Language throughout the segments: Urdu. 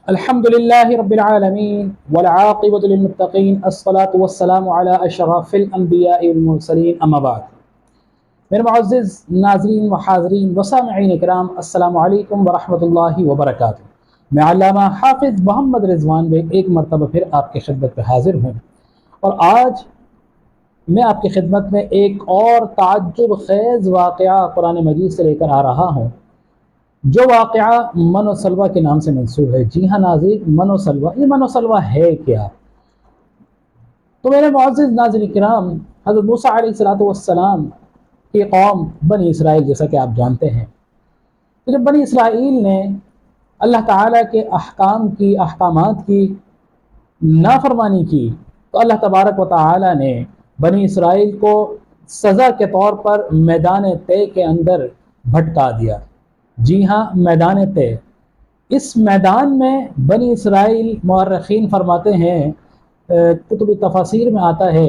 الحمدللہ رب العالمین والعاقبۃ للمتقین الصلاۃ والسلام علی اشرف الانبیاء والمرسلین اما بعد۔ میرے معزز ناظرین و حاضرین و سامعین کرام، السلام علیکم ورحمۃ اللہ وبرکاتہ۔ میں علامہ حافظ محمد رضوان بیگ ایک مرتبہ پھر آپ کی خدمت میں حاضر ہوں، اور آج میں آپ کی خدمت میں ایک اور تعجب خیز واقعہ قرآن مجید سے لے کر آ رہا ہوں، جو واقعہ من و سلوہ کے نام سے منسوب ہے۔ جی ہاں ناظرین، من و سلوہ، یہ من و سلوہ ہے کیا؟ تو میرے معزز ناظرین کرام، حضرت موسیٰ علیہ السلام کی قوم بنی اسرائیل، جیسا کہ آپ جانتے ہیں، تو جب بنی اسرائیل نے اللہ تعالیٰ کے احکامات کی نافرمانی کی، تو اللہ تبارک و تعالیٰ نے بنی اسرائیل کو سزا کے طور پر میدان طے کے اندر بھٹکا دیا۔ جی ہاں، میدان طے۔ اس میدان میں بنی اسرائیل، مورخین فرماتے ہیں، کتب تفاسیر میں آتا ہے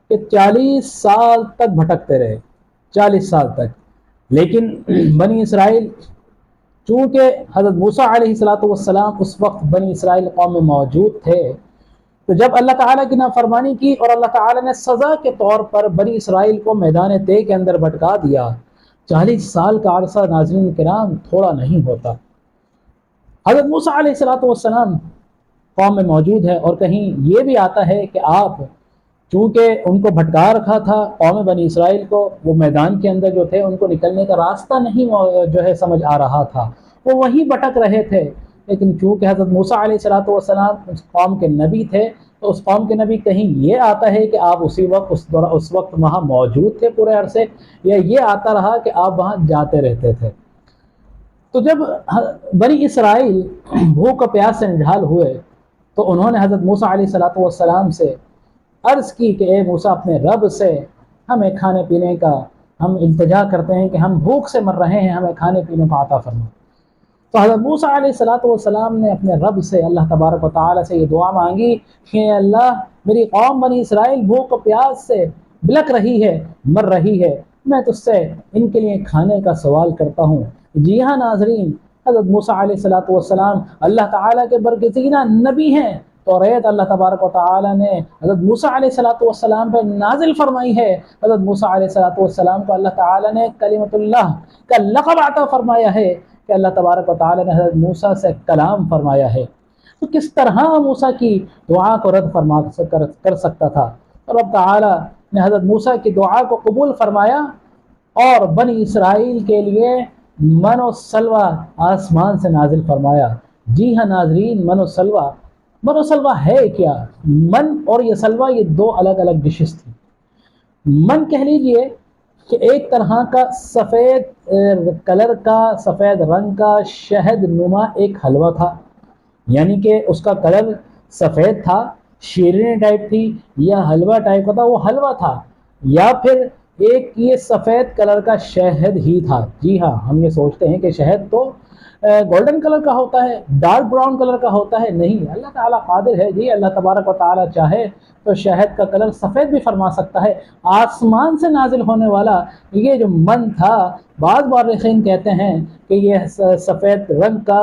کہ 40 سال تک بھٹکتے رہے، 40 سال تک۔ لیکن بنی اسرائیل، چونکہ حضرت موسیٰ علیہ السلام اس وقت بنی اسرائیل قوم میں موجود تھے، تو جب اللہ تعالیٰ کی نافرمانی کی اور اللہ تعالیٰ نے سزا کے طور پر بنی اسرائیل کو میدان طے کے اندر بھٹکا دیا، 40 سال کا عرصہ ناظرین کرام تھوڑا نہیں ہوتا۔ حضرت موسیٰ علیہ السلام قوم میں موجود ہے، اور کہیں یہ بھی آتا ہے کہ آپ چونکہ ان کو بھٹکا رکھا تھا، قوم بنی اسرائیل کو، وہ میدان کے اندر جو تھے ان کو نکلنے کا راستہ نہیں جو ہے سمجھ آ رہا تھا، وہ وہیں بھٹک رہے تھے۔ لیکن چونکہ حضرت موسیٰ علیہ السلام اس قوم کے نبی تھے، تو اس قوم کے نبی، کہیں یہ آتا ہے کہ آپ اس وقت وہاں موجود تھے پورے عرصے، یا یہ آتا رہا کہ آپ وہاں جاتے رہتے تھے۔ تو جب بنی اسرائیل بھوک و پیاس سے نڈھال ہوئے، تو انہوں نے حضرت موسیٰ علیہ السلام سے عرض کی کہ اے موسیٰ، اپنے رب سے ہمیں کھانے پینے کا، ہم التجا کرتے ہیں کہ ہم بھوک سے مر رہے ہیں، ہمیں کھانے پینے کا عطا فرما۔ تو حضرت موسیٰ علیہ السلام نے اپنے رب سے، اللہ تبارک و تعالیٰ سے یہ دعا مانگی کہ اے اللہ، میری قوم بنی اسرائیل بھوک و پیاس سے بلک رہی ہے، مر رہی ہے، میں تجھ سے ان کے لیے کھانے کا سوال کرتا ہوں۔ جی ہاں ناظرین، حضرت موسیٰ علیہ السلام اللہ تعالیٰ کے برگزیدہ نبی ہیں۔ توریت اللہ تبارک و تعالیٰ نے حضرت موسیٰ علیہ السلام پر نازل فرمائی ہے۔ حضرت موسیٰ علیہ السلام کو اللہ تعالیٰ نے کلمۃ اللہ کا لقب عطا فرمایا ہے، کہ اللہ تبارک و تعالیٰ نے حضرت موسیٰ سے کلام فرمایا ہے۔ تو کس طرح موسیٰ کی دعا کو رد کر سکتا تھا؟ رب تعالیٰ نے حضرت موسیٰ کی دعا کو قبول فرمایا، اور بنی اسرائیل کے لیے من و سلوہ آسمان سے نازل فرمایا۔ جی ہاں ناظرین، من و سلوہ ہے کیا؟ من اور یہ سلوہ، یہ دو الگ الگ ڈشز تھی۔ من کہہ لیجئے کہ ایک طرح کا سفید کلر کا، سفید رنگ کا شہد نما ایک حلوہ تھا، یعنی کہ اس کا کلر سفید تھا، شیرینی ٹائپ تھی، یا حلوہ ٹائپ کا تھا، وہ حلوہ تھا، یا پھر ایک یہ سفید کلر کا شہد ہی تھا۔ جی ہاں، ہم یہ سوچتے ہیں کہ شہد تو گولڈن کلر کا ہوتا ہے، ڈارک براؤن کلر کا ہوتا ہے، نہیں، اللہ تعالیٰ قادر ہے، جی اللہ تبارک و تعالیٰ چاہے تو شہد کا کلر سفید بھی فرما سکتا ہے۔ آسمان سے نازل ہونے والا یہ جو من تھا، بعض مورخین کہتے ہیں کہ یہ سفید رنگ کا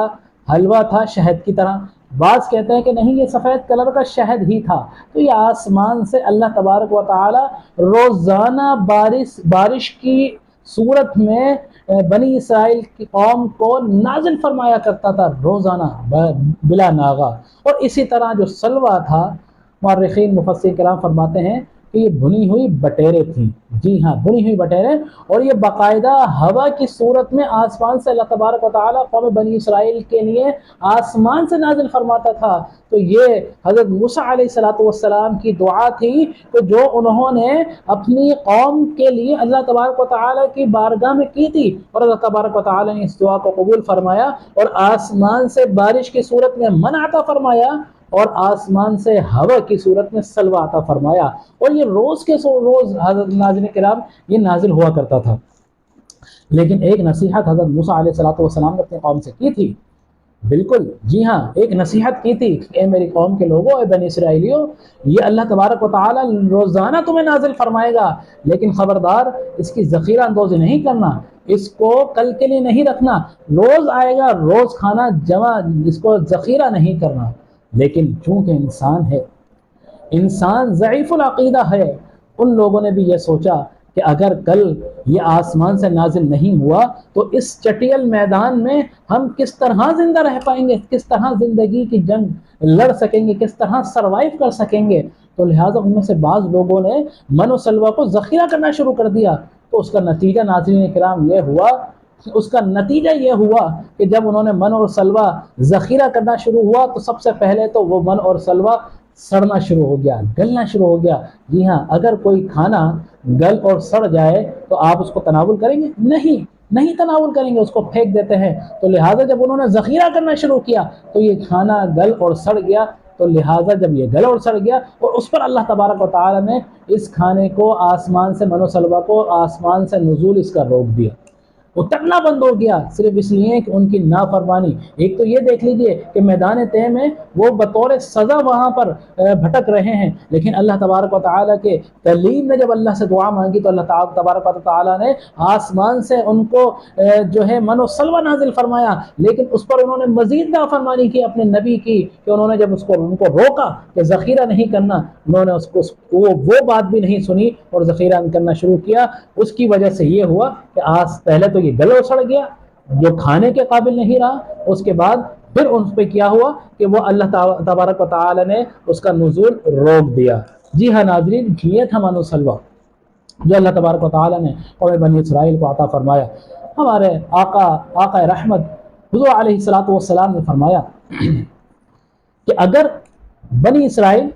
حلوہ تھا شہد کی طرح، بعض کہتے ہیں کہ نہیں، یہ سفید کلر کا شہد ہی تھا۔ تو یہ آسمان سے اللہ تبارک و تعالیٰ روزانہ بارش کی صورت میں بنی اسرائیل کی قوم کو نازل فرمایا کرتا تھا، روزانہ بلا ناغہ۔ اور اسی طرح جو سلوہ تھا، مورخین مفسرین کرام فرماتے ہیں کہ یہ بھنی ہوئی بٹیرے تھیں۔ جی ہاں، بھنی ہوئی بٹیرے، اور یہ باقاعدہ ہوا کی صورت میں آسمان سے اللہ تبارک و تعالیٰ قوم بنی اسرائیل کے لیے آسمان سے نازل فرماتا تھا۔ تو یہ حضرت موسیٰ علیہ السلام کی دعا تھی کہ جو انہوں نے اپنی قوم کے لیے اللہ تبارک و تعالیٰ کی بارگاہ میں کی تھی، اور اللہ تبارک و تعالیٰ نے اس دعا کو قبول فرمایا، اور آسمان سے بارش کی صورت میں من عطا فرمایا، اور آسمان سے ہوا کی صورت میں سلوہ عطا فرمایا، اور یہ روز کے روز حضرت ناظرین کرام یہ نازل ہوا کرتا تھا۔ لیکن ایک نصیحت حضرت موسیٰ علیہ السلام نے اپنی قوم سے کی تھی بالکل جی ہاں، ایک نصیحت کی تھی کہ اے میری قوم کے لوگوں، اے بنی اسرائیلیوں، یہ اللہ تبارک و تعالی روزانہ تمہیں نازل فرمائے گا، لیکن خبردار اس کی ذخیرہ اندوزی نہیں کرنا، اس کو کل کے لیے نہیں رکھنا، روز آئے گا، روز کھانا جمع، اس کو ذخیرہ نہیں کرنا۔ لیکن چونکہ انسان ہے، انسان ضعیف العقیدہ ہے، ان لوگوں نے بھی یہ سوچا کہ اگر کل یہ آسمان سے نازل نہیں ہوا تو اس چٹیل میدان میں ہم کس طرح زندہ رہ پائیں گے، کس طرح زندگی کی جنگ لڑ سکیں گے، کس طرح سروائیو کر سکیں گے۔ تو لہٰذا ان میں سے بعض لوگوں نے من و سلوہ کو ذخیرہ کرنا شروع کر دیا۔ تو اس کا نتیجہ ناظرین کرام یہ ہوا، اس کا نتیجہ یہ ہوا کہ جب انہوں نے من اور سلوہ ذخیرہ کرنا شروع ہوا تو سب سے پہلے تو وہ من اور سلوہ سڑنا شروع ہو گیا، گلنا شروع ہو گیا۔ جی ہاں، اگر کوئی کھانا گل اور سڑ جائے تو آپ اس کو تناول کریں گے؟ نہیں تناول کریں گے، اس کو پھینک دیتے ہیں۔ تو لہٰذا جب انہوں نے ذخیرہ کرنا شروع کیا تو یہ کھانا گل اور سڑ گیا۔ تو لہٰذا جب یہ گل اور سڑ گیا اور اس پر اللہ تبارک و تعالی نے اس کھانے کو آسمان سے، من و سلوہ کو آسمان سے نزول اس کا روک دیا، اترنا بند ہو گیا، صرف اس لیے کہ ان کی نافرمانی۔ ایک تو یہ دیکھ لیجئے کہ میدان طے میں وہ بطور سزا وہاں پر بھٹک رہے ہیں، لیکن اللہ تبارک و تعالیٰ کے کلیم نے جب اللہ سے دعا مانگی تو اللہ تبارک و تعالیٰ نے آسمان سے ان کو جو ہے من و سلوہ نازل فرمایا، لیکن اس پر انہوں نے مزید نافرمانی کی اپنے نبی کی، کہ انہوں نے جب ان کو روکا کہ ذخیرہ نہیں کرنا، انہوں نے اس کو وہ بات بھی نہیں سنی اور ذخیرہ کرنا شروع کیا۔ اس کی وجہ سے یہ ہوا کہ پہلے تو یہ گل اور سڑ گیا، جو کھانے کے قابل نہیں رہا، اس کے بعد پھر ان پہ کیا ہوا کہ وہ اللہ تبارک و تعالی نے اس کا نزول روک دیا۔ جی ہاں ناظرین، یہ تھا من و سلوہ جو اللہ تبارک و تعالی نے قوم بنی اسرائیل کو عطا فرمایا۔ ہمارے آقا رحمت حضور علیہ الصلوۃ والسلام نے فرمایا کہ اگر بنی اسرائیل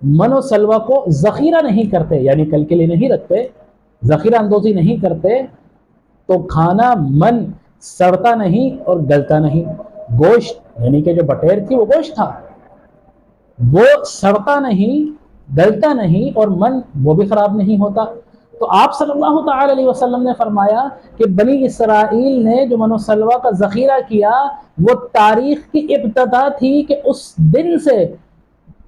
من و سلوہ کو ذخیرہ نہیں کرتے، یعنی کل کے لیے نہیں رکھتے، ذخیرہ اندوزی نہیں کرتے، تو کھانا من سڑتا نہیں اور گلتا نہیں۔ گوشت یعنی کہ جو بٹیر تھی وہ گوشت تھا، وہ سڑتا نہیں، گلتا نہیں، اور من وہ بھی خراب نہیں ہوتا۔ تو آپ صلی اللہ تعالی علیہ وسلم نے فرمایا کہ بنی اسرائیل نے جو من و سلوہ کا ذخیرہ کیا وہ تاریخ کی ابتدا تھی کہ اس دن سے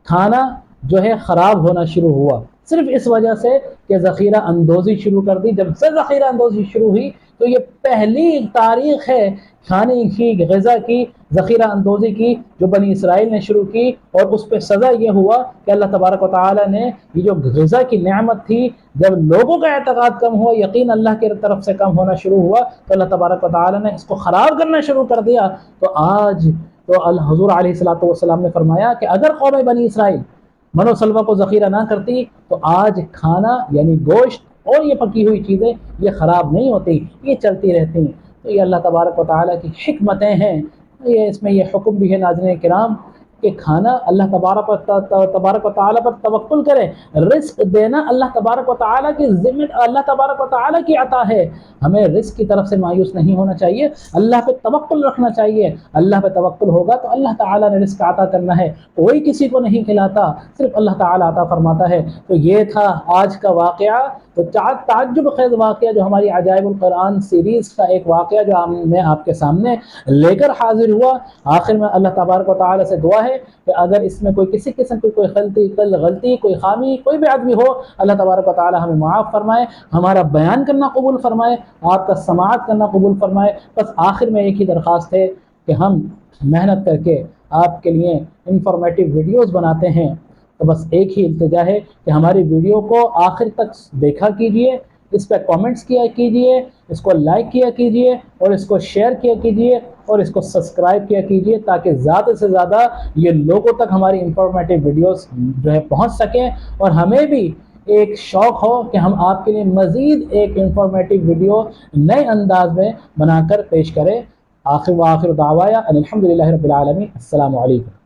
کھانا جو ہے خراب ہونا شروع ہوا، صرف اس وجہ سے کہ ذخیرہ اندوزی شروع کر دی۔ جب سے ذخیرہ اندوزی شروع ہوئی تو یہ پہلی تاریخ ہے کھانے کی، غذا کی ذخیرہ اندوزی کی جو بنی اسرائیل نے شروع کی، اور اس پہ سزا یہ ہوا کہ اللہ تبارک و تعالی نے یہ جو غذا کی نعمت تھی، جب لوگوں کا اعتقاد کم ہوا، یقین اللہ کی طرف سے کم ہونا شروع ہوا، تو اللہ تبارک و تعالی نے اس کو خراب کرنا شروع کر دیا۔ تو آج تو حضور علیہ الصلوۃ والسلام نے فرمایا کہ اگر قوم بنی اسرائیل من و سلوہ کو ذخیرہ نہ کرتی تو آج کھانا یعنی گوشت اور یہ پکی ہوئی چیزیں یہ خراب نہیں ہوتی، یہ چلتی رہتی ہیں۔ تو یہ اللہ تبارک و تعالیٰ کی حکمتیں ہیں، یہ اس میں یہ حکم بھی ہے ناظرین کرام کہ کھانا اللہ تبارک و تعالیٰ پر توکل کرے۔ رزق دینا اللہ تبارک و تعالیٰ کی ذمہ، اللہ تبارک و تعالیٰ کی عطا ہے، ہمیں رزق کی طرف سے مایوس نہیں ہونا چاہیے، اللہ پہ توکل رکھنا چاہیے۔ اللہ پہ توکل ہوگا تو اللہ تعالیٰ نے رزق عطا کرنا ہے، کوئی کسی کو نہیں کھلاتا، صرف اللہ تعالیٰ عطا فرماتا ہے۔ تو یہ تھا آج کا واقعہ، تو تعجب خیز واقعہ جو ہماری عجائب القرآن سیریز کا ایک واقعہ جو میں آپ کے سامنے لے کر حاضر ہوا۔ آخر میں اللہ تبارک و تعالیٰ سے دعا ہے کہ اگر اس میں کوئی کسی قسم کی کوئی غلطی، کوئی خامی، کوئی بھی آدمی ہو، اللہ تبارک و تعالیٰ ہمیں معاف فرمائے، ہمارا بیان کرنا قبول فرمائے، آپ کا سماعت کرنا قبول فرمائے۔ بس آخر میں ایک ہی درخواست ہے کہ ہم محنت کر کے آپ کے لیے انفارمیٹیو ویڈیوز بناتے ہیں، تو بس ایک ہی التجا ہے کہ ہماری ویڈیو کو آخر تک دیکھا کیجئے، اس پہ کامنٹس کیا کیجئے، اس کو لائک کیا کیجئے، اور اس کو شیئر کیا کیجئے، اور اس کو سبسکرائب کیا کیجئے، تاکہ زیادہ سے زیادہ یہ لوگوں تک ہماری انفارمیٹیو ویڈیوز جو ہے پہنچ سکیں، اور ہمیں بھی ایک شوق ہو کہ ہم آپ کے لیے مزید ایک انفارمیٹیو ویڈیو نئے انداز میں بنا کر پیش کریں۔ آخر دعوایا الحمدللہ رب العالمین۔ السلام علیکم۔